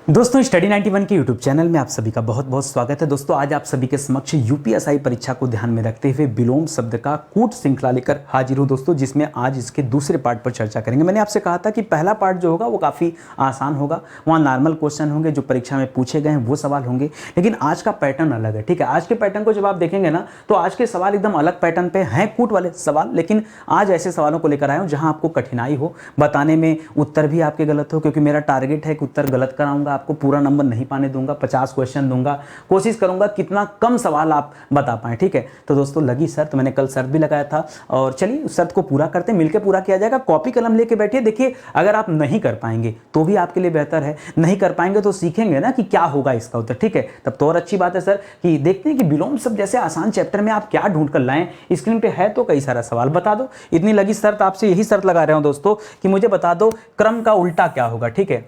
दोस्तों स्टडी 91 के YouTube channel में आप सभी का बहुत बहुत स्वागत है। दोस्तों आज आप सभी के समक्ष यूपीएसआई परीक्षा को ध्यान में रखते हुए विलोम शब्द का कूट श्रृंखला लेकर हाजिर हूँ दोस्तों, जिसमें आज इसके दूसरे पार्ट पर चर्चा करेंगे। मैंने आपसे कहा था कि पहला पार्ट जो होगा वो काफ़ी आसान होगा, वहाँ नॉर्मल क्वेश्चन होंगे जो परीक्षा में पूछे गए हैं वो सवाल होंगे, लेकिन आज का पैटर्न अलग है। ठीक है, आज के पैटर्न को जब आप देखेंगे ना तो आज के सवाल एकदम अलग पैटर्न पे हैं, कूट वाले सवाल, लेकिन आज ऐसे सवालों को लेकर आया हूँ जहाँ आपको कठिनाई हो बताने में, उत्तर भी आपके गलत हो, क्योंकि मेरा टारगेट है कि उत्तर गलत कराऊंगा, आपको पूरा नंबर नहीं पाने दूंगा, 50 क्वेश्चन दूंगा, कोशिश करूंगा कितना कम सवाल आप बता पाएं। ठीक है, तो दोस्तों लगी शर्त, मैंने कल शर्त भी लगाया था और चलिए उस शर्त को पूरा करते हैं, मिलकर पूरा किया जाएगा। कॉपी कलम लेके बैठिए, देखिए अगर आप नहीं कर पाएंगे तो भी आपके लिए बेहतर है, नहीं कर पाएंगे तो सीखेंगे ना कि क्या होगा इसका उत्तर। ठीक है, तब तो और अच्छी बात है सर कि देखते हैं कि विलोम शब्द जैसे आसान चैप्टर में आप क्या ढूंढ कर लाएं। स्क्रीन पे है तो कई सारा सवाल बता दो, इतनी लगी शर्त, आपसे यही शर्त लगा रहा हूं दोस्तों कि मुझे बता दो क्रम का उल्टा क्या होगा। ठीक है,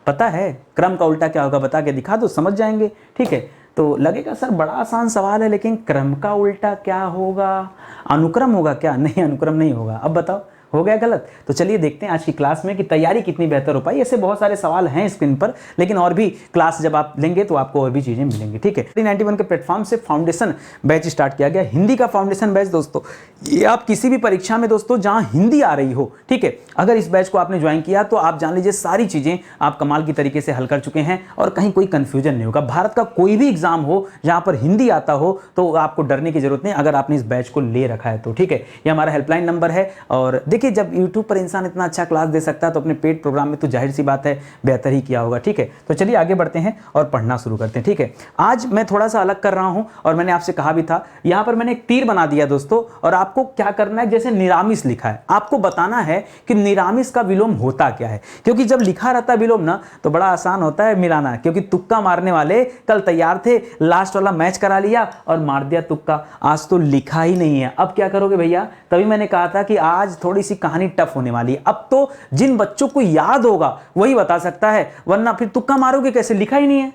पता है क्रम का उल्टा क्या होगा, बता के दिखा दो, समझ जाएंगे। ठीक है, तो लगेगा सर बड़ा आसान सवाल है, लेकिन क्रम का उल्टा क्या होगा, अनुक्रम होगा क्या? नहीं, अनुक्रम नहीं होगा। अब बताओ हो गया गलत? तो चलिए देखते हैं आज की क्लास में कि तैयारी कितनी बेहतर हो पाई। ऐसे बहुत सारे सवाल हैं स्क्रीन पर, लेकिन और भी क्लास जब आप लेंगे तो आपको और भी चीज़ें मिलेंगी। ठीक है, 91 के प्लेटफॉर्म से फाउंडेशन बैच स्टार्ट किया गया, हिंदी का फाउंडेशन बैच। दोस्तों ये आप किसी भी परीक्षा में दोस्तों जहां हिंदी आ रही हो, ठीक है, अगर इस बैच को आपने ज्वाइन किया तो आप जान लीजिए सारी चीज़ें आप कमाल की तरीके से हल कर चुके हैं और कहीं कोई कन्फ्यूजन नहीं होगा। भारत का कोई भी एग्जाम हो जहां पर हिंदी आता हो तो आपको डरने की जरूरत नहीं, अगर आपने इस बैच को ले रखा है तो। ठीक है, ये हमारा हेल्पलाइन नंबर है। और देखिए जब यूट्यूब पर इंसान इतना अच्छा क्लास दे सकता है तो अपने पेड प्रोग्राम में तो जाहिर सी बात है बेहतर ही किया होगा। ठीक है, तो चलिए आगे बढ़ते हैं और पढ़ना शुरू करते हैं। ठीक है, आज मैं थोड़ा सा अलग कर रहा हूं और मैंने आपसे कहा भी था, यहां पर मैंने एक तीर बना दिया दोस्तों, और आपको क्या करना है, जैसे निरामिष लिखा है आपको बताना है कि निरामिष का विलोम होता क्या है। क्योंकि जब लिखा रहता है विलोम ना तो बड़ा आसान होता है मिलाना, क्योंकि तुक्का मारने वाले कल तैयार थे, लास्ट वाला मैच करा लिया और मार दिया तुक्का, आज तो लिखा ही नहीं है। अब क्या करोगे भैया? तभी मैंने कहा था कि आज थोड़ी सी कहानी टफ होने वाली है। अब तो जिन बच्चों को याद होगा वही बता सकता है, वरना फिर तुक्का मारोगे कैसे? लिखा ही नहीं है,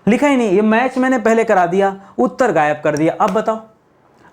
लिखा ही नहीं। ये मैच मैंने पहले करा दिया, उत्तर गायब कर दिया। अब बताओ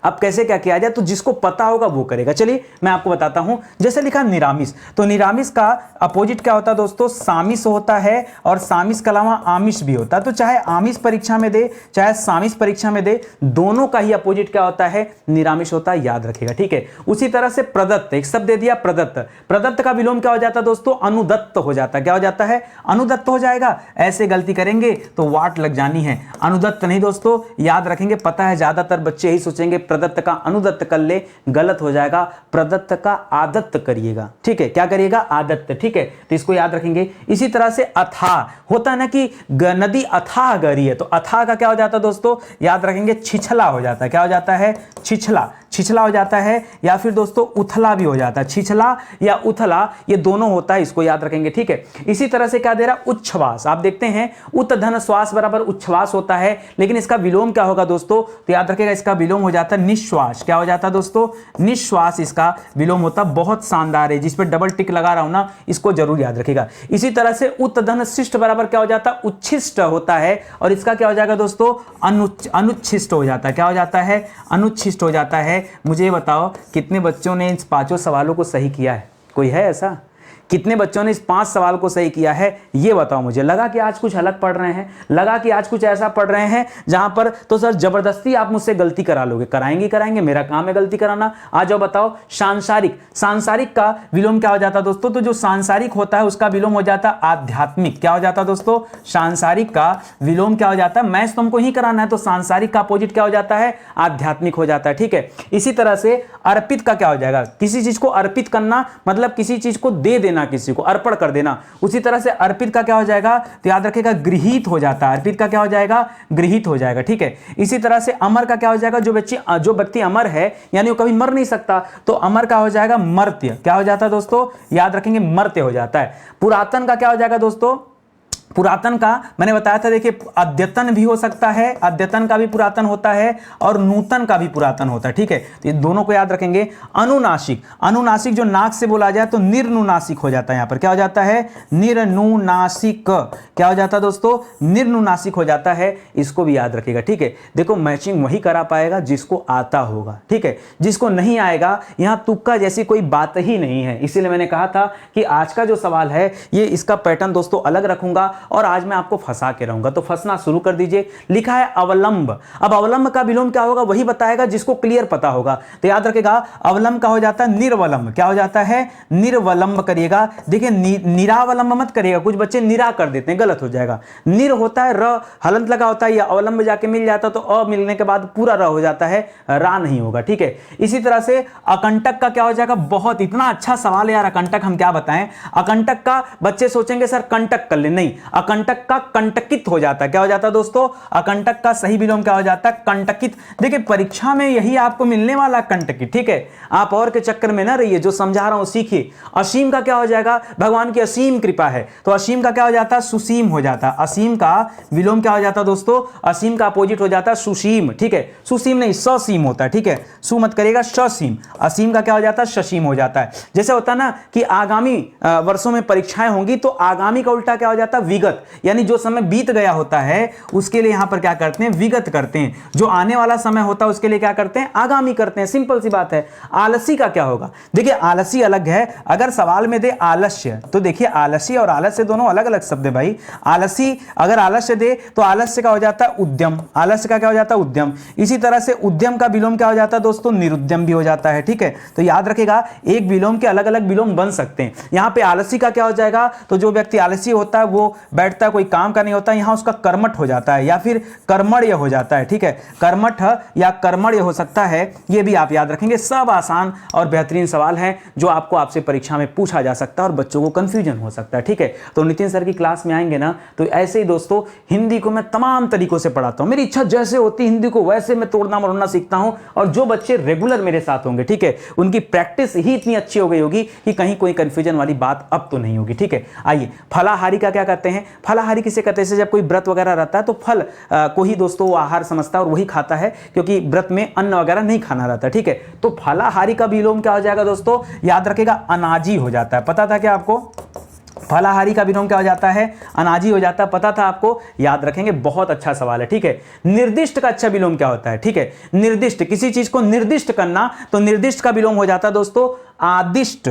अब कैसे क्या किया जाए? तो जिसको पता होगा वो करेगा। चलिए मैं आपको बताता हूं, जैसे लिखा निरामिष, तो निरामिष का अपोजिट क्या होता है दोस्तों? सामिष होता है, और सामिष के अलावा आमिष भी होता है। तो चाहे आमिष परीक्षा में दे चाहे सामिष परीक्षा में दे, दोनों का ही अपोजिट क्या होता है? निरामिष होता है, याद रखिएगा। ठीक है, उसी तरह से प्रदत्त, एक शब्द दे दिया प्रदत्त, प्रदत्त का विलोम क्या हो जाता है दोस्तों? अनुदत्त हो जाता है। क्या हो जाता है? अनुदत्त हो जाएगा। ऐसे गलती करेंगे तो वाट लग जानी है, अनुदत्त नहीं दोस्तों, याद रखेंगे। पता है ज्यादातर बच्चे यही सोचेंगे प्रदत्त का अनुदत्त कर ले, गलत हो जाएगा, प्रदत्त का आदत्त करिएगा। ठीक है, क्या करिएगा? आदत्त। ठीक है, तो इसको याद रखेंगे। इसी तरह से अथाह होता है ना कि नदी अथाह गहरी है, तो अथाह का क्या हो जाता है दोस्तों? याद रखेंगे, छिछला हो जाता है। क्या हो जाता है? छिछला, छिछला हो जाता है, या फिर दोस्तों उथला भी हो जाता है। छिछला या उथला ये दोनों होता है, इसको याद रखेंगे। ठीक है, इसी तरह से क्या दे रहा? उच्छ्वास। आप देखते हैं उत धन श्वास बराबर उच्छ्वास होता है, लेकिन इसका विलोम क्या होगा दोस्तों? तो याद रखेगा इसका विलोम हो जाता है निश्वास। क्या हो जाता है दोस्तों? निश्वास इसका विलोम होता है। बहुत शानदार है, जिस पर डबल टिक लगा रहा हूं ना, इसको जरूर याद रखिएगा। इसी तरह से उत धन शिष्ट बराबर क्या हो जाता है? उच्छिष्ट होता है, और इसका क्या हो जाएगा दोस्तों? अनुच्छिष्ट हो जाता है। क्या हो जाता है? अनुच्छिष्ट हो जाता है। मुझे ये बताओ कितने बच्चों ने इन 5 सवालों को सही किया है? कोई है ऐसा? कितने बच्चों ने इस 5 सवाल को सही किया है ये बताओ मुझे। लगा कि आज कुछ अलग पढ़ रहे हैं, लगा कि आज कुछ ऐसा पढ़ रहे हैं जहां पर तो सर जबरदस्ती आप मुझसे गलती करा लोगे। कराएंगे कराएंगे, मेरा काम है गलती कराना। आ जाओ बताओ। सांसारिक, सांसारिक का विलोम क्या हो जाता है दोस्तों? तो जो सांसारिक होता है उसका विलोम हो जाता है आध्यात्मिक। क्या हो जाता है दोस्तों? सांसारिक का विलोम क्या हो जाता है? मैथ्स तुमको ही कराना है, तो सांसारिक का अपोजिट क्या हो जाता है? आध्यात्मिक हो जाता है। ठीक है, इसी तरह से अर्पित का क्या हो जाएगा? किसी चीज को अर्पित करना मतलब किसी चीज को दे देना, किसी को अर्पण कर देना। उसी तरह से अर्पित का क्या हो जाएगा? तो याद रखिएगा गृहीत हो जाता है। अर्पित का क्या हो जाएगा? गृहीत हो जाएगा। ठीक है, इसी तरह से अमर का क्या हो जाएगा? जो व्यक्ति अमर है यानी वो कभी मर नहीं सकता, तो अमर का हो जाएगा मर्त्य। क्या हो जाता है दोस्तों? याद रखेंगे मर्त्य हो जाता है। पुरातन का क्या हो जाएगा दोस्तों? पुरातन का मैंने बताया था, देखिए अद्यतन भी हो सकता है, अद्यतन का भी पुरातन होता है और नूतन का भी पुरातन होता है। ठीक है, तो ये दोनों को याद रखेंगे। अनुनासिक, अनुनासिक जो नाक से बोला जाए तो निर्नुनासिक हो जाता है। यहां पर क्या हो जाता है? निर्नुनासिक। क्या हो जाता है दोस्तों? निर्नुनासिक हो जाता है। इसको भी याद रखिएगा। ठीक है, देखो मैचिंग वही करा पाएगा जिसको आता होगा। ठीक है, जिसको नहीं आएगा यहां तुक्का जैसी कोई बात ही नहीं है। इसीलिए मैंने कहा था कि आज का जो सवाल है ये इसका पैटर्न दोस्तों अलग रखूंगा, और आज मैं आपको फंसा के रहूंगा। तो फंसना शुरू कर दीजिए। लिखा है अवलंब। अब अवलंब का विलोम क्या होगा वही बताएगा जिसको क्लियर पता होगा। तो याद रखेगा अवलंब का हो जाता है निर्वलंब। क्या हो जाता है? निर्वलंब करिएगा। देखिए निरावलंब मत करिएगा, कुछ बच्चे निरा कर देते हैं, गलत हो जाएगा। निर होता है र हलंत लगा होता है, या अवलंब जाके मिल जाता तो अ मिलने के बाद पूरा र हो जाता है, रा नहीं होगा। ठीक है। इसी तरह से अकंटक का क्या हो जाएगा? बहुत इतना अच्छा सवाल है यार। अकंटक हम क्या बताएं? अकंटक का बच्चे सोचेंगे सर कंटक कर ले, नहीं, अकंटक का कंटकित हो जाता है। क्या हो जाता है दोस्तों? अकंटक का सही विलोम क्या हो जाता है? कंटकित। देखिए परीक्षा में यही आपको मिलने वाला कंटकित। ठीक है, आप और के चक्कर में ना रहिए, जो समझा रहा हूं सीखिए। असीम का क्या हो जाएगा? भगवान की असीम कृपा है, तो असीम का क्या हो जाता है? सुसीम हो जाता है। असीम का विलोम क्या हो जाता है दोस्तों? असीम का अपोजिट हो जाता है सुसीम। ठीक है, सुसीम नहीं ससीम होता है। ठीक है, सु मत करिएगा, ससीम। असीम का क्या हो जाता है? ससीम हो जाता है। जैसे होता है ना कि आगामी वर्षों में परीक्षाएं होंगी, तो आगामी का उल्टा क्या हो जाता है? विगत। यानी जो समय बीत गया होता है उसके लिए यहां पर क्या करते हैं? विगत करते हैं। जो आने वाला समय होता है उसके लिए क्या करते हैं? आगामी करते हैं। सिंपल सी बात है। आलसी का क्या होगा? देखिए आलसी अलग है। अगर सवाल में दे आलस्य, तो देखिए आलसी और आलस्य दोनों अलग अलग शब्द है भाई। आलसी अगर आलस्य दे तो आलस्य का हो जाता है उद्यम। आलस्य का क्या हो जाता है? उद्यम। इसी तरह से उद्यम का विलोम क्या हो जाता है दोस्तों? निरुद्यम भी हो जाता है। ठीक है, तो याद रखेगा एक विलोम के अलग अलग विलोम बन सकते हैं। यहां पे आलसी का क्या हो जाएगा? तो जो व्यक्ति आलसी होता है वो बैठता है, कोई काम का नहीं होता, यहां उसका कर्मठ हो जाता है या फिर कर्मण्य हो जाता है। ठीक है, कर्मठ या कर्मण्य हो सकता है, ये भी आप याद रखेंगे। सब आसान और बेहतरीन सवाल है जो आपको आपसे परीक्षा में पूछा जा सकता है और बच्चों को कंफ्यूजन हो सकता है। ठीक है, तो नितिन सर की क्लास में आएंगे ना, तो ऐसे ही दोस्तों हिंदी को मैं तमाम तरीकों से पढ़ाता हूं। मेरी इच्छा जैसे होती है हिंदी को वैसे मैं तोड़ना मरोड़ना सीखता हूं, और जो बच्चे रेगुलर मेरे साथ होंगे, ठीक है, उनकी प्रैक्टिस ही इतनी अच्छी हो गई होगी कि कहीं कोई कंफ्यूजन वाली बात अब तो नहीं होगी। ठीक है, आइए फलाहारी का क्या कहते हैं? फलाहारी किसे कहते हैं? जब कोई व्रत वगैरह रहता है तो फल को ही दोस्तों वो आहार समझता है और वही खाता है, क्योंकि व्रत में अन्न वगैरह नहीं खाना रहता। ठीक है, तो फलाहारी का विलोम क्या हो जाएगा दोस्तों? याद रखेगा अनाजी हो जाता है। पता था क्या आपको? फलाहारी का विलोम क्या हो जाता है? अनाजी हो जाता है। पता था आपको? याद रखेंगे, बहुत अच्छा सवाल है। ठीक है, निर्दिष्ट का अच्छा विलोम क्या होता है? ठीक है, निर्दिष्ट, किसी चीज को निर्दिष्ट करना, तो निर्दिष्ट का विलोम हो जाता है दोस्तों आदिष्ट।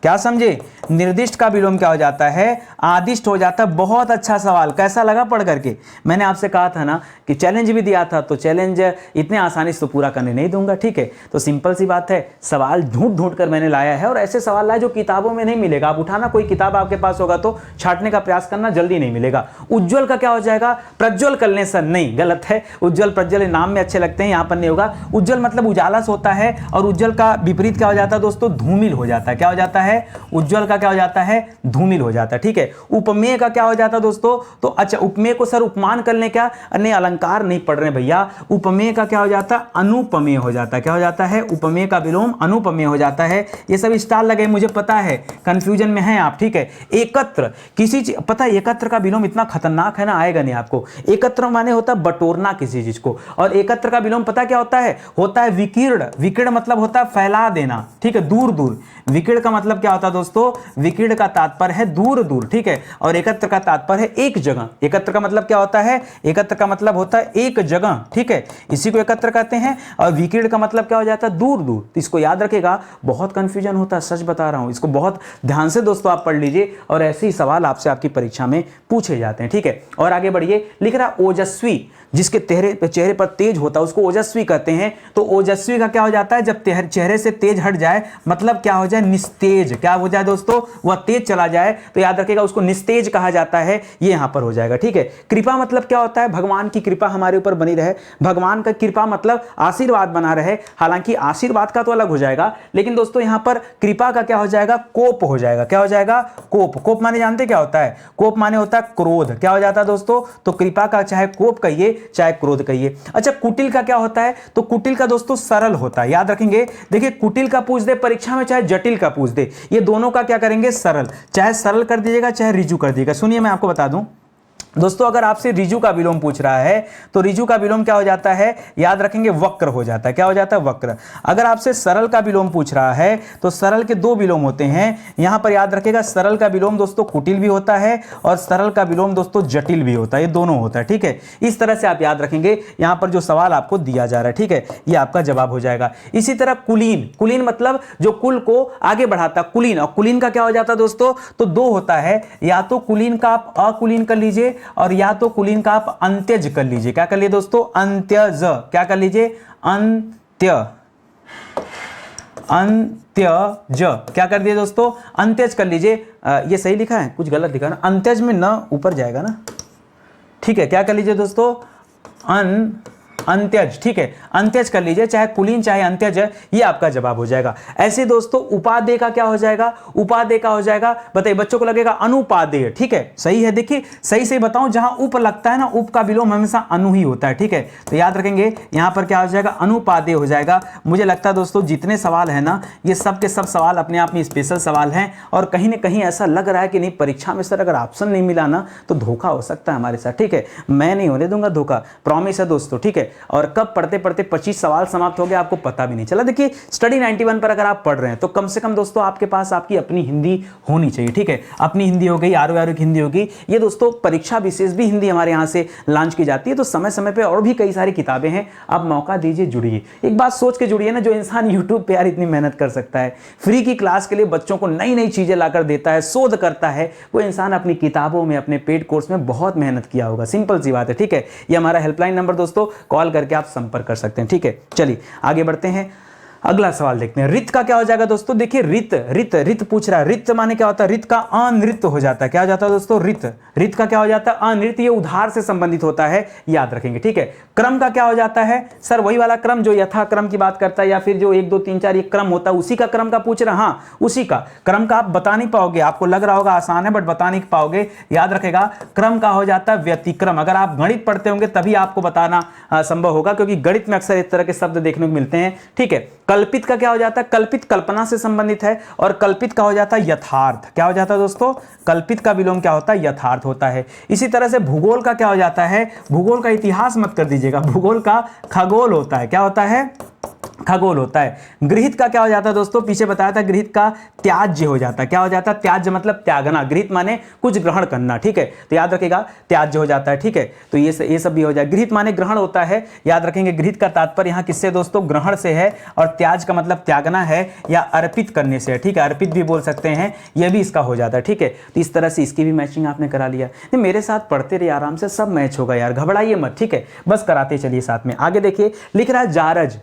क्या समझे? निर्दिष्ट का विलोम क्या हो जाता है? आदिष्ट हो जाता है। बहुत अच्छा सवाल, कैसा लगा पढ़ करके? मैंने आपसे कहा था ना कि चैलेंज भी दिया था, तो चैलेंज इतने आसानी से तो पूरा करने नहीं दूंगा। ठीक है, तो सिंपल सी बात है, सवाल ढूंढ ढूंढ कर मैंने लाया है, और ऐसे सवाल लाए जो किताबों में नहीं मिलेगा। आप उठाना, कोई किताब आपके पास होगा तो छांटने का प्रयास करना, जल्दी नहीं मिलेगा। उज्ज्वल का क्या हो जाएगा? प्रज्वल कलने सर, नहीं, गलत है। उज्ज्वल प्रज्वल नाम में अच्छे लगते हैं, यहां पर नहीं होगा। उज्ज्वल मतलब उजाला से होता है, और उज्ज्वल का विपरीत क्या हो जाता है दोस्तों? धूमिल हो जाता है। क्या हो जाता है? उज्ज्वल का क्या हो जाता है? धूमिल हो जाता है। ठीक है, उपमेय का क्या हो जाता है दोस्तों? तो अच्छा, उपमेय को सर उपमान कर लें क्या? नहीं, अलंकार नहीं पढ़ रहे भैया। उपमेय का क्या हो जाता है? अनुपमेय हो जाता है। क्या हो जाता है? उपमेय का विलोम अनुपमेय हो जाता है। ये सब स्टार लगे, मुझे पता है कंफ्यूजन में है आप। ठीक है, एकत्र, किसी चीज, पता है एकत्र का विलोम इतना खतरनाक है ना, आएगा नहीं आपको। एकत्र माने होता है बटोरना किसी चीज को, और एकत्र का विलोम पता क्या होता है? होता है विकीर्ण। विकीर्ण मतलब होता है फैला देना। ठीक है, दूर दूर। विकीर्ण का मतलब क्या होता है दोस्तों? विकीर्ण का तात्पर्य है दूर दूर। ठीक है, और एकत्र का तात्पर्य है एक जगह। एकत्र का मतलब क्या होता है? एकत्र का मतलब होता है एक जगह। ठीक है, इसी को एकत्र कहते हैं। और विकीर्ण का मतलब क्या हो जाता है? दूर दूर। तो इसको याद रखेगा, बहुत कंफ्यूजन होता है, सच बता रहा हूं। इसको बहुत ध्यान से दोस्तों आप पढ़ लीजिए, और ऐसे ही सवाल आपसे आपकी परीक्षा में पूछे जाते हैं। ठीक है, और आगे बढ़िए। लिख रहा ओजस्वी, जिसके चेहरे पर तेज होता है उसको ओजस्वी कहते हैं। तो ओजस्वी का क्या हो जाता है? जब चेहरे से तेज हट जाए, मतलब क्या हो जाए? निस्तेज। क्या हो जाए दोस्तों? वह तेज चला जाए, तो याद रखिएगा उसको निस्तेज कहा जाता है। ये यहां पर हो जाएगा। ठीक है, कृपा मतलब क्या होता है? भगवान की कृपा हमारे ऊपर बनी रहे। भगवान का कृपा मतलब आशीर्वाद बना रहे। हालांकि आशीर्वाद का तो अलग हो जाएगा, लेकिन दोस्तों यहां पर कृपा का क्या हो जाएगा? कोप हो जाएगा। क्या हो जाएगा? कोप। कोप माने जानते क्या होता है? कोप माने होता है क्रोध। क्या हो जाता है दोस्तों? तो कृपा का चाहे कोप कहिए चाहे क्रोध कहिए। अच्छा, कुटिल का क्या होता है? तो कुटिल का दोस्तों सरल होता है। याद रखेंगे, देखिए कुटिल का पूछ दे परीक्षा में, चाहे जटिल का पूछ दे, ये दोनों का क्या करेंगे? सरल। चाहे सरल कर दीजिएगा चाहे रिजु कर दीजिएगा। सुनिए मैं आपको बता दूं, दोस्तों अगर आपसे रिजु का विलोम पूछ रहा है तो रिजु का विलोम क्या हो जाता है, याद रखेंगे वक्र हो जाता है। क्या हो जाता है, वक्र। अगर आपसे सरल का विलोम पूछ रहा है तो सरल के दो विलोम होते हैं, यहां पर याद रखेगा सरल का विलोम दोस्तों कुटिल भी होता है और सरल का विलोम दोस्तों जटिल भी होता है, ये दोनों होता है। ठीक है, इस तरह से आप याद रखेंगे यहां पर जो सवाल आपको दिया जा रहा है। ठीक है, ये आपका जवाब हो जाएगा। इसी तरह कुलीन, कुलीन मतलब जो कुल को आगे बढ़ाता, कुलीन। और कुलीन का क्या हो जाता है दोस्तों, तो दो होता है, या तो कुलीन का आप अकुलीन कर लीजिए और या तो कुलीन का आप अंत्यज कर लीजिए। क्या कर लीजिए दोस्तों, अंत्यज। क्या कर लीजिए, अंत्यज। क्या कर दिए दोस्तों, अंत्यज कर लीजिए। ये सही लिखा है, कुछ गलत लिखा है ना, अंत्यज में न ऊपर जाएगा ना। ठीक है, क्या कर लीजिए दोस्तों, अंत्यज। ठीक है, अंत्यज कर लीजिए, चाहे कुलीन चाहे अंत्यज है, ये आपका जवाब हो जाएगा। ऐसे दोस्तों उपादेय का क्या हो जाएगा, उपादेय का हो जाएगा, बताइए बच्चों को लगेगा अनुपादेय। ठीक है, सही है। देखिए सही से बताऊं, जहां उप लगता है ना, उप का विलोम हमेशा अनु ही होता है। ठीक है, तो याद रखेंगे यहां पर क्या हो जाएगा, अनुपादेय हो जाएगा। मुझे लगता है दोस्तों जितने सवाल है ना, ये सब के सब सवाल अपने आप में स्पेशल सवाल हैं और कहीं ना कहीं ऐसा लग रहा है कि नहीं परीक्षा में सर अगर ऑप्शन नहीं मिला ना तो धोखा हो सकता है हमारे साथ। ठीक है, मैं नहीं होने दूंगा धोखा, प्रॉमिस है दोस्तों। ठीक है, और कब पढ़ते पढ़ते 25 सवाल समाप्त हो गए आपको पता भी नहीं चला। देखिए स्टडी 91 पर अगर आप पढ़ रहे हैं तो कम से कम दोस्तों आपके पास आपकी अपनी हिंदी होनी चाहिए। ठीक है, अपनी हिंदी हो गई, आरो आरो की हिंदी होगी, ये दोस्तों परीक्षा विशेष भी हिंदी हमारे यहाँ से लॉन्च की जाती है। तो समय समय पे और भी कई सारी किताबें हैं, आप मौका दीजिए, जुड़िए। एक बात सोच के जुड़िए ना, जो इंसान यूट्यूब पे यार इतनी मेहनत कर सकता है, फ्री की क्लास के लिए बच्चों को नई नई चीजें लाकर देता है, शोध करता है, वो इंसान अपनी किताबों में, अपने पेड कोर्स में बहुत मेहनत किया होगा। सिंपल सी बात है। ठीक है, ये हमारा हेल्पलाइन नंबर दोस्तों, कॉल करके आप संपर्क कर सकते हैं। ठीक है, चलिए आगे बढ़ते हैं, अगला सवाल देखते हैं। रित का क्या हो जाएगा दोस्तों, देखिए रित पूछ रहा है। रित माने क्या होता है, रित का अनृत हो जाता है। क्या हो जाता है दोस्तों, रित का क्या हो जाता है, अनृत। ये उधार से संबंधित होता है, याद रखेंगे। ठीक है, क्रम का क्या हो जाता है, सर वही वाला क्रम जो यथा क्रम की बात करता है, या फिर जो 1 2 3 4 ये क्रम होता है, उसी का क्रम का पूछ रहा। हाँ, उसी का क्रम का आप बता नहीं पाओगे, आपको लग रहा होगा आसान है बट बता नहीं पाओगे। याद रखेगा क्रम का हो जाता है व्यतिक्रम। अगर आप गणित पढ़ते होंगे तभी आपको बताना संभव होगा, क्योंकि गणित में अक्सर इस तरह के शब्द देखने को मिलते हैं। ठीक है, कल्पित का क्या हो जाता है, कल्पित कल्पना से संबंधित है, और कल्पित का हो जाता है यथार्थ। क्या हो जाता है दोस्तों, कल्पित का विलोम क्या होता है, यथार्थ होता है। इसी तरह से भूगोल का क्या हो जाता है, भूगोल का इतिहास मत कर दीजिएगा, भूगोल का खगोल होता है। क्या होता है, खगोल होता है। गृहित का क्या हो जाता है दोस्तों, पीछे बताया था, गृहित का त्याज्य हो जाता है। क्या हो जाता है, त्याज्य मतलब त्यागना, गृहित माने कुछ ग्रहण करना। ठीक है, तो याद रखेगा त्याज्य हो जाता है। ठीक है, तो ये सब भी हो जाए। गृहित माने ग्रहण होता है, याद रखेंगे। गृहित का तात्पर्य यहाँ किससे दोस्तों, ग्रहण से है, और त्याज का मतलब त्यागना है या अर्पित करने से है। ठीक है, अर्पित भी बोल सकते हैं, यह भी इसका हो जाता है। ठीक है, तो इस तरह से इसकी भी मैचिंग आपने करा लिया। नहीं, मेरे साथ पढ़ते रहिए आराम से, सब मैच होगा यार, घबराइए मत। ठीक है, बस कराते चलिए साथ में। आगे देखिए, लिख रहा है जारज।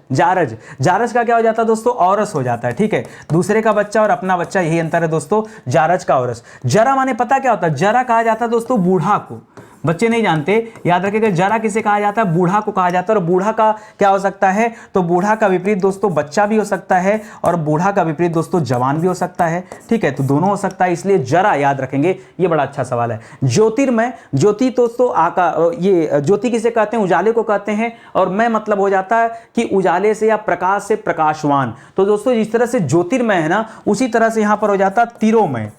जारज का क्या हो जाता है दोस्तों, औरस हो जाता है। ठीक है, दूसरे का बच्चा और अपना बच्चा, यही अंतर है दोस्तों, जारज का औरस। जरा माने पता क्या होता है, जरा कहा जाता है दोस्तों बूढ़ा को, बच्चे नहीं जानते, याद रखिएगा। जरा किसे कहा जाता है, बूढ़ा को कहा जाता है। और बूढ़ा का क्या हो सकता है, तो बूढ़ा का विपरीत दोस्तों बच्चा भी हो सकता है, और बूढ़ा का विपरीत दोस्तों जवान भी हो सकता है। ठीक है, तो दोनों हो सकता है, इसलिए जरा याद रखेंगे। ये बड़ा अच्छा सवाल है। ज्योतिर्मय, ज्योति दोस्तों ये ज्योति किसे कहते हैं, उजाले को कहते हैं, और मैं मतलब हो जाता है कि उजाले से या प्रकाश से प्रकाशवान। तो दोस्तों जिस तरह से ज्योतिर्मय है ना, उसी तरह से यहां पर हो जाता है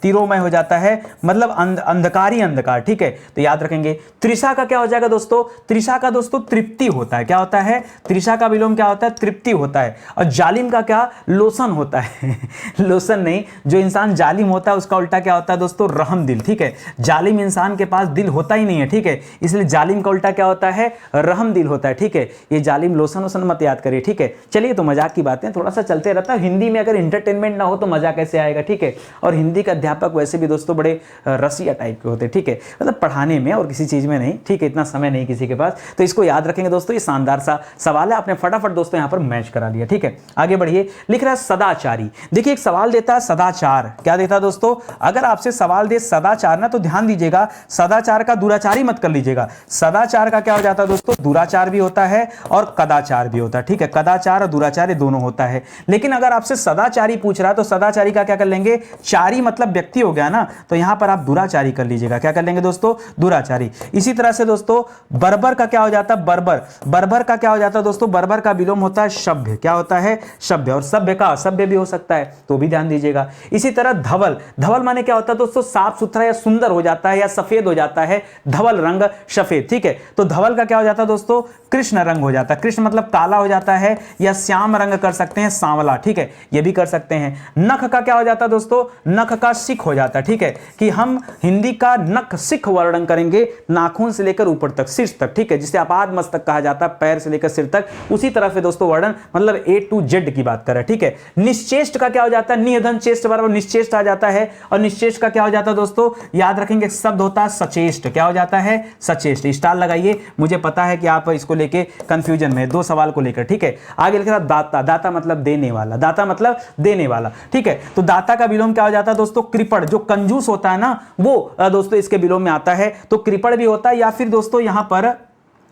तिरोमय हो जाता है, मतलब अंधकारी अंधकार। ठीक है, तो याद रखेंगे। त्रिशा का क्या हो जाएगा दोस्तों, त्रिशा का दोस्तों तृप्ति होता है। क्या होता है, त्रिशा का विलोम क्या होता है, तृप्ति होता है। और जालिम का क्या, लोसन होता है लोसन नहीं, जो इंसान जालिम होता है उसका उल्टा क्या होता है दोस्तों, रहमदिल। ठीक है, जालिम इंसान के पास दिल होता ही नहीं है। ठीक है, इसलिए जालिम का उल्टा क्या होता है, रहमदिल होता है। ठीक है, ये जालिम लोसन वोसन मत याद करिए। ठीक है, चलिए तो मजाक की बातें थोड़ा सा चलते रहता है। हिंदी में अगर इंटरटेनमेंट ना हो तो मजा कैसे आएगा। ठीक है, और हिंदी का अध्यापक वैसे भी दोस्तों बड़े रसिया टाइप के होते हैं। ठीक है, मतलब पढ़ाने में और किसी चीज में नहीं। ठीक है, इतना समय नहीं किसी के पास, तो इसको याद रखेंगे दोस्तों। ये शानदार सा सवाल है, आपने फटाफट दोस्तों यहां पर मैच करा लिया। ठीक है, आगे बढ़िए। लिख रहा है सदाचारी। देखिए एक सवाल देता है सदाचार, क्या देता है दोस्तों, अगर आपसे सवाल दे सदाचार ना, तो ध्यान दीजिएगा, सदाचार का दुराचारी मत कर लीजिएगा। सदाचार का क्या हो जाता है दोस्तों, दुराचार भी होता है और कदाचार भी होता है। ठीक है, कदाचार और दुराचार दोनों होता है। लेकिन अगर आपसे सदाचारी पूछ रहा है तो सदाचारी का क्या कर लेंगे, चारी मतलब व्यक्ति हो गया ना, तो यहां पर आप दुराचारी कर लीजिएगा। क्या कर लेंगे दोस्तों, दुराचारी। इसी तरह से दोस्तों बर्बर का क्या हो जाता है, बर्बर, बर्बर का क्या हो जाता है दोस्तों, बर्बर का विलोम होता है सभ्य, क्या होता है, सभ्य, और सभ्य का असभ्य भी हो सकता है, तो भी ध्यान दीजिएगा। इसी तरह धवल, धवल माने क्या होता है दोस्तों, साफ सुथरा या सुंदर हो जाता है या सफेद हो जाता है, धवल रंग सफेद, ठीक है। तो धवल का क्या हो जाता है दोस्तों, कृष्ण रंग हो जाता है, कृष्ण मतलब काला हो जाता है, या श्याम रंग कर सकते हैं, सांवला, ठीक है, ये भी कर सकते हैं। नख का क्या हो जाता है दोस्तों, नख का सिख हो जाता है, ठीक है, कि हम हिंदी का नख सिख वर्णन करेंगे, नाखून से लेकर ऊपर तक, शीर्ष तक, ठीक है, जिसे आपाद मस्तक कहा जाता है, पैर से लेकर सिर तक, उसी तरह से दोस्तों वर्णन, मतलब A to Z की बात करें, ठीक है। निश्चेष्ट का क्या हो जाता है, निधन चेष्ट बराबर निश्चेष्ट आ जाता है, और निश्चेष्ट का क्या हो जाता है दोस्तों, याद रखेंगे शब्द होता है सचेष्ट, क्या हो जाता है, सचेष्ट, स्टार लगाइए, मुझे पता है कि आप इसको लेके कंफ्यूजन में, दो सवाल को लेकर, ठीक है। आगे लिखा दाता, दाता मतलब देने वाला, दाता मतलब देने वाला, ठीक है। तो दाता का विलोम क्या हो जाता है दोस्तों, कृपण, जो कंजूस होता है ना वो दोस्तों इसके विलोम में आता है, तो कृपण भी होता है, या फिर दोस्तों यहां पर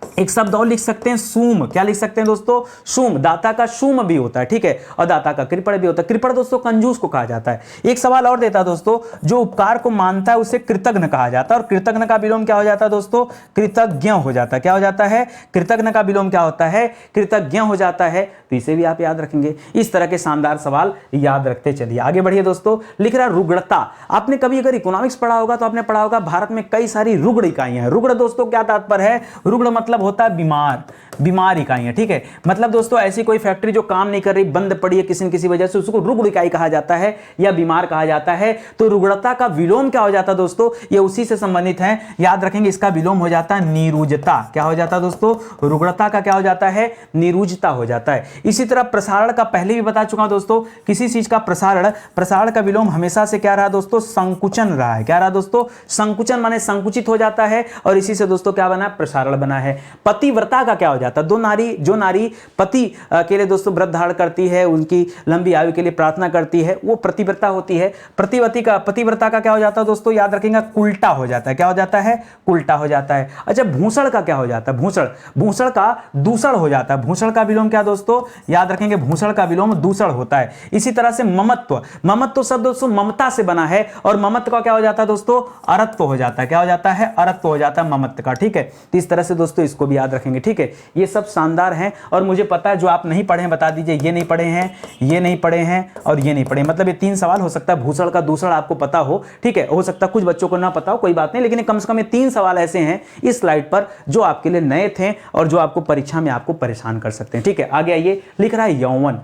एक शब्द और लिख सकते हैं सूम, क्या लिख सकते हैं दोस्तों, सूम, दाता का सूम भी होता है, ठीक है, और दाता का कृपण भी होता है। कृपण दोस्तों कंजूस को कहा जाता है। एक सवाल और देता है दोस्तों, जो उपकार को मानता है उसे कृतज्ञ कहा जाता है, और कृतज्ञ का विलोम क्या हो जाता है दोस्तों, कृतज्ञ हो जाता है, क्या हो जाता है, कृतज्ञ का विलोम क्या होता है, कृतज्ञ हो जाता है, तो इसे भी आप याद रखेंगे। इस तरह के शानदार सवाल याद रखते चलिए, आगे बढ़िए दोस्तों। लिख रहा रुग्णता, आपने कभी अगर इकोनॉमिक्स पढ़ा होगा तो आपने पढ़ा होगा भारत में कई सारी रुग्ण इकाइयां हैं। रुग्ण दोस्तों क्या तात्पर्य है, रुग्ण मतलब होता है बीमार, बीमार इकाइयां, ठीक है, मतलब दोस्तों ऐसी कोई फैक्ट्री जो काम नहीं कर रही, बंद पड़ी है किसी न किसी वजह से, उसको रुग्ण इकाई कहा जाता है या बीमार कहा जाता है। तो रुग्णता का विलोम क्या हो जाता है दोस्तों, ये उसी से संबंधित है, याद रखेंगे, इसका विलोम हो जाता है निरुजता, क्या हो जाता है दोस्तों, रुग्णता का क्या हो जाता है, निरुजता हो जाता है। इसी तरह प्रसारण का पहले भी बता चुका हूं दोस्तों, किसी चीज का प्रसारण, प्रसारण का विलोम हमेशा से क्या रहा दोस्तों, संकुचन रहा है, क्या रहा दोस्तों, संकुचन माने संकुचित हो जाता है, और इसी से दोस्तों क्या बना, प्रसारण बना है। पतिव्रता का क्या हो जाता है, दो नारी, जो नारी पति के लिए दोस्तों व्रत धारण करती है, उनकी लंबी आयु के लिए प्रार्थना करती है, वो प्रतिव्रता होती है। प्रतिवती का, पतिव्रता का क्या हो जाता है दोस्तों, याद रखेंगे, उल्टा हो जाता है, क्या हो जाता है, उल्टा हो जाता है। अच्छा भूषण का क्या हो जाता है, भूषण, भूषण का दूषण हो जाता है, भूषण का विलोम क्या दोस्तों, याद रखेंगे, भूषण का विलोम दूषण होता है। इसी तरह से ममत्व, ममत्व शब्द दोस्तों ममता से बना है, और ममत्व का क्या हो जाता है दोस्तों, अरत्व हो जाता है, क्या हो जाता है, अरत्व हो जाता है ममत्व का, ठीक है। तो इस तरह से दोस्तों इसको भी याद रखेंगे, ठीक है। ये सब शानदार हैं, और मुझे पता है जो आप नहीं पढ़े हैं बता दीजिए, ये नहीं पढ़े हैं, ये नहीं पढ़े हैं, और ये नहीं पढ़े, मतलब ये 3 सवाल हो सकता है, भूषण का दूषण आपको पता हो, ठीक है, हो सकता है कुछ बच्चों को ना पता हो, कोई बात नहीं, लेकिन कम से कम ये 3 सवाल ऐसे हैं इस स्लाइड पर जो आपके लिए नए थे और जो आपको परीक्षा में आपको परेशान कर सकते हैं, ठीक है। आगे आइए, लिख रहा है यौवन,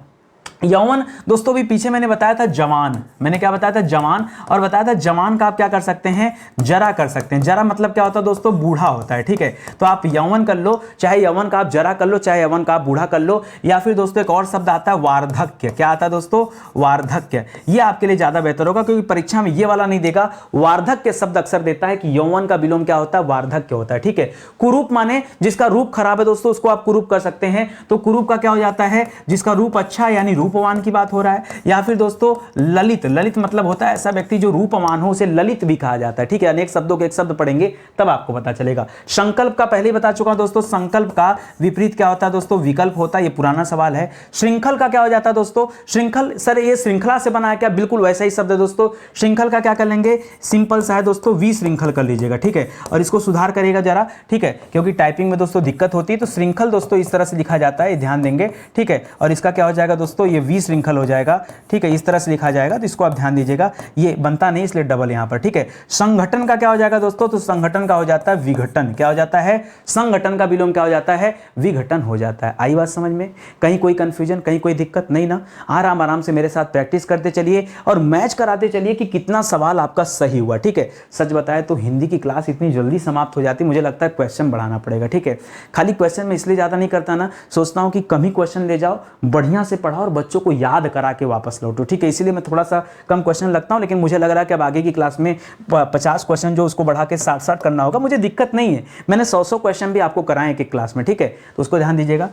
यौवन दोस्तों भी पीछे मैंने बताया था जवान, मैंने क्या बताया था, जवान, और बताया था जवान का आप क्या कर सकते हैं, जरा कर सकते हैं। जरा मतलब क्या होता है दोस्तों, बूढ़ा होता है, ठीक है। तो आप यौवन कर लो, चाहे यौवन का आप जरा कर लो, चाहे यौवन का आप बूढ़ा कर लो, या फिर दोस्तों एक और शब्द आता है वार्धक्य, क्या आता है दोस्तों, वार्धक्य, ये आपके लिए ज्यादा बेहतर होगा, क्योंकि परीक्षा में ये वाला नहीं देगा, वार्धक्य शब्द अक्सर देता है कि यौवन का विलोम क्या होता है, वार्धक्य होता है, ठीक है। कुरूप माने जिसका रूप खराब है दोस्तों, उसको आप कुरूप कर सकते हैं, तो कुरूप का क्या हो जाता है, जिसका रूप अच्छा यानी रूपवान की बात हो रहा है। या फिर दोस्तों ललित, ललित मतलब होता है ऐसा व्यक्ति जो रूपवान हो, उसे ललित भी कहा जाता है, ठीक है। अनेक शब्दों के एक शब्द पढ़ेंगे तब आपको पता चलेगा। संकल्प का पहले ही बता चुका हूं दोस्तों, संकल्प का विपरीत क्या होता है दोस्तों, विकल्प होता है, ये पुराना सवाल है। श्रृंखल का क्या हो जाता है दोस्तों, श्रृंखल, सर ये श्रृंखला से बना है क्या, बिल्कुल वैसा ही शब्द है दोस्तों। श्रृंखल का क्या कर लेंगे, सिंपल सा है दोस्तों, विश्रृंखल कर लीजिएगा, ठीक है, और इसको सुधार करिएगा जरा, ठीक है, क्योंकि टाइपिंग में दोस्तों दिक्कत होती है। तो श्रृंखल दोस्तों इस तरह से लिखा जाता है, ध्यान देंगे, ठीक है, और इसका क्या हो जाएगा दोस्तों, ये विश्रृंखल हो जाएगा, ठीक है, इस तरह से लिखा जाएगा, तो इसको आप ध्यान दीजिएगा, ये बनता नहीं इसलिए डबल यहां पर, ठीक है। संगठन का क्या हो जाएगा दोस्तों, तो संगठन का हो जाता है विघटन, क्या हो जाता है, संगठन का विलोम क्या हो जाता है, विघटन हो जाता है। आई बात समझ में, कहीं कोई कंफ्यूजन, कहीं कोई दिक्कत नहीं ना, आराम आराम से मेरे साथ प्रैक्टिस करते चलिए और मैच कराते चलिए कि कितना सवाल आपका सही हुआ, ठीक है। सच बताए तो हिंदी की क्लास इतनी जल्दी समाप्त हो जाती, मुझे लगता है क्वेश्चन बढ़ाना पड़ेगा, ठीक है। खाली क्वेश्चन में इसलिए ज्यादा नहीं करता ना, सोचता हूं कि कम ही क्वेश्चन ले जाओ, बढ़िया से पढ़ाओ और बच्चों को याद करा के वापस लौटो, ठीक है। इसीलिए मैं थोड़ा सा कम क्वेश्चन लगता हूं, लेकिन मुझे लग रहा है कि अब आगे की क्लास में 50 क्वेश्चन जो उसको बढ़ा के 60-60 करना होगा, मुझे दिक्कत नहीं है। मैंने 100-100 क्वेश्चन भी आपको कराए एक क्लास में, ठीक है, तो उसको ध्यान दीजिएगा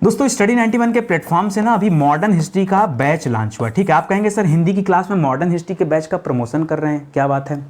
दोस्तों। स्टडी 91 के प्लेटफॉर्म से ना अभी मॉडर्न हिस्ट्री का बैच लॉन्च हुआ, ठीक है। आप कहेंगे सर हिंदी की क्लास में मॉडर्न हिस्ट्री के बैच का प्रमोशन कर रहे हैं, क्या बात है।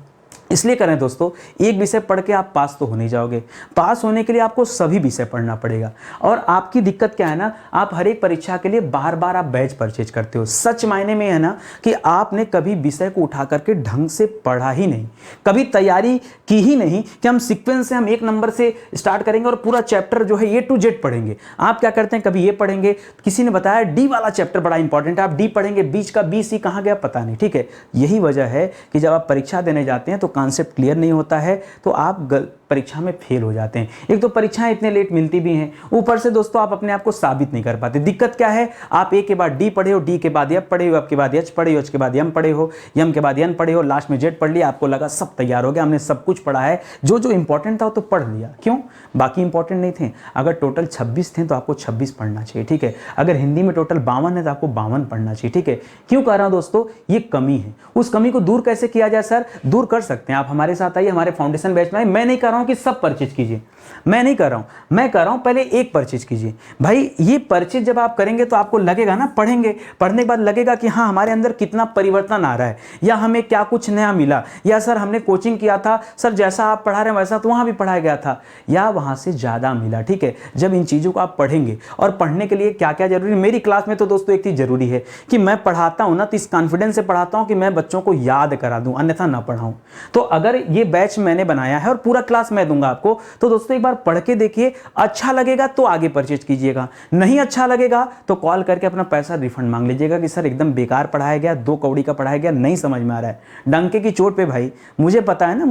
इसलिए करें दोस्तों, एक विषय पढ़ के आप पास तो हो नहीं जाओगे। पास होने के लिए आपको सभी विषय पढ़ना पड़ेगा। और आपकी दिक्कत क्या है ना, आप हर एक परीक्षा के लिए बार बार आप बैच परचेज करते हो। सच मायने में है ना कि आपने कभी विषय को उठा करके ढंग से पढ़ा ही नहीं, कभी तैयारी की ही नहीं कि हम सीक्वेंस से हम 1 नंबर से स्टार्ट करेंगे और पूरा चैप्टर जो है A to Z पढ़ेंगे। आप क्या करते हैं, कभी ये पढ़ेंगे, किसी ने बताया डी वाला चैप्टर बड़ा इंपॉर्टेंट है, आप डी पढ़ेंगे, बीच का बी सी कहाँ गया पता नहीं। ठीक है, यही वजह है कि जब आप परीक्षा देने जाते हैं तो कॉन्सेप्ट क्लियर नहीं होता है, तो आप परीक्षा में फेल हो जाते हैं। एक तो परीक्षाएं इतने लेट मिलती भी हैं, ऊपर से दोस्तों आप अपने आप को साबित नहीं कर पाते। दिक्कत क्या है, आप ए के बाद डी पढ़े हो, डी के बाद एफ पढ़े हो, एफ के बाद एच पढ़े हो, एच के बाद एम पढ़े हो, एम के बाद एन पढ़े हो, लास्ट में जेड पढ़ लिया, आपको लगा सब तैयार हो गया, हमने सब कुछ पढ़ा है, जो जो इंपॉर्टेंट था वो तो पढ़ लिया। क्यों? बाकी इंपॉर्टेंट नहीं थे। अगर टोटल 26 थे तो आपको 26 पढ़ना चाहिए। ठीक है, अगर हिंदी में टोटल 52 है तो आपको 52 पढ़ना चाहिए। ठीक है, क्यों कह रहा हूं दोस्तों, ये कमी है। उस कमी को दूर कैसे किया जाए सर? दूर कर सकते हैं आप हमारे साथ आइए, हमारे फाउंडेशन बैच में। मैं नहीं कह रहा हूं कि सब परचेज कीजिए, मैं नहीं कर रहा हूं, मैं कह रहा हूं पहले एक परचेज कीजिए। भाई ये परचेज जब आप करेंगे तो आपको लगेगा ना, पढ़ेंगे, पढ़ने के बाद लगेगा कि हाँ हमारे अंदर कितना परिवर्तन आ रहा है, या हमें क्या कुछ नया मिला, या सर हमने कोचिंग किया था, सर जैसा आप पढ़ा रहे हैं वैसा तो वहां भी पढ़ाया गया था, या वहां से ज्यादा मिला। ठीक है, जब इन चीजों को आप पढ़ेंगे, और पढ़ने के लिए क्या क्या जरूरी है, मेरी क्लास में तो दोस्तों एक चीज जरूरी है कि मैं पढ़ाता हूं ना तो इस कॉन्फिडेंस से पढ़ाता हूं कि मैं बच्चों को याद करा दूं, अन्यथा ना पढ़ाऊं। तो अगर ये बैच मैंने बनाया है और पूरा क्लास मैं दूंगा आपको, तो दोस्तों एक बार पढ़ के देखिए, अच्छा लगेगा तो आगे परचेज कीजिएगा, नहीं अच्छा लगेगा तो कॉल करके अपना पैसा रिफंड मांग लीजिएगा कि सर एकदम बेकार पढ़ाया गया, 2 कौड़ी का पढ़ाया गया, नहीं समझ में आ रहा है। डंके की चोट पे भाई, मुझे पता है ना,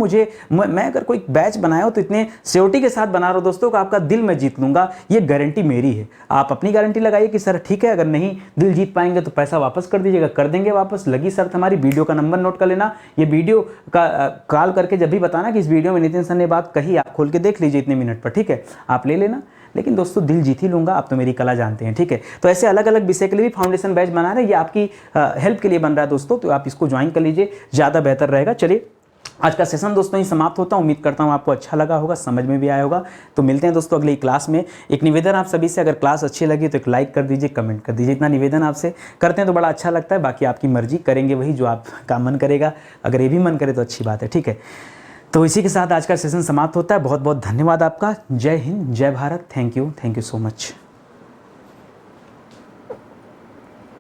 मैं अगर कोई बैच बनाया हो तो इतने सियोरिटी के साथ बना रहा हूं दोस्तों कि आपका दिल मैं जीत लूंगा, ये गारंटी मेरी है। आप अपनी गारंटी लगाइए कि सर ठीक है, अगर नहीं दिल जीत पाएंगे तो पैसा वापस कर दीजिएगा, कर देंगे वापस। लगी शर्त हमारी, वीडियो का नंबर नोट कर लेना, ये वीडियो का कॉल करके जब भी बताना कि इस वीडियो में नितिन सर ने बात कही, आप खोल के देख लीजिए इतने मिनट पर। ठीक है, आप ले लेना, लेकिन दोस्तों दिल जीत ही लूंगा, आप तो मेरी कला जानते हैं। ठीक है, तो ऐसे अलग अलग विषय के लिए भी फाउंडेशन बैच बना रहे हैं, ये आपकी हेल्प के लिए बन रहा है दोस्तों, तो आप इसको ज्वाइन कर लीजिए, ज़्यादा बेहतर रहेगा। चलिए आज का सेशन दोस्तों ही समाप्त होता है। उम्मीद करता हूँ आपको अच्छा लगा होगा, समझ में भी आया होगा। तो मिलते हैं दोस्तों अगली क्लास में। एक निवेदन आप सभी से, अगर क्लास अच्छी लगी तो एक लाइक कर दीजिए, कमेंट कर दीजिए, इतना निवेदन आपसे करते हैं तो बड़ा अच्छा लगता है। बाकी आपकी मर्जी, करेंगे वही जो आपका मन करेगा, अगर ये भी मन करे तो अच्छी बात है। ठीक है, तो इसी के साथ आज का सेशन समाप्त होता है। बहुत बहुत धन्यवाद आपका। जय हिंद, जय Bharat, thank you so much.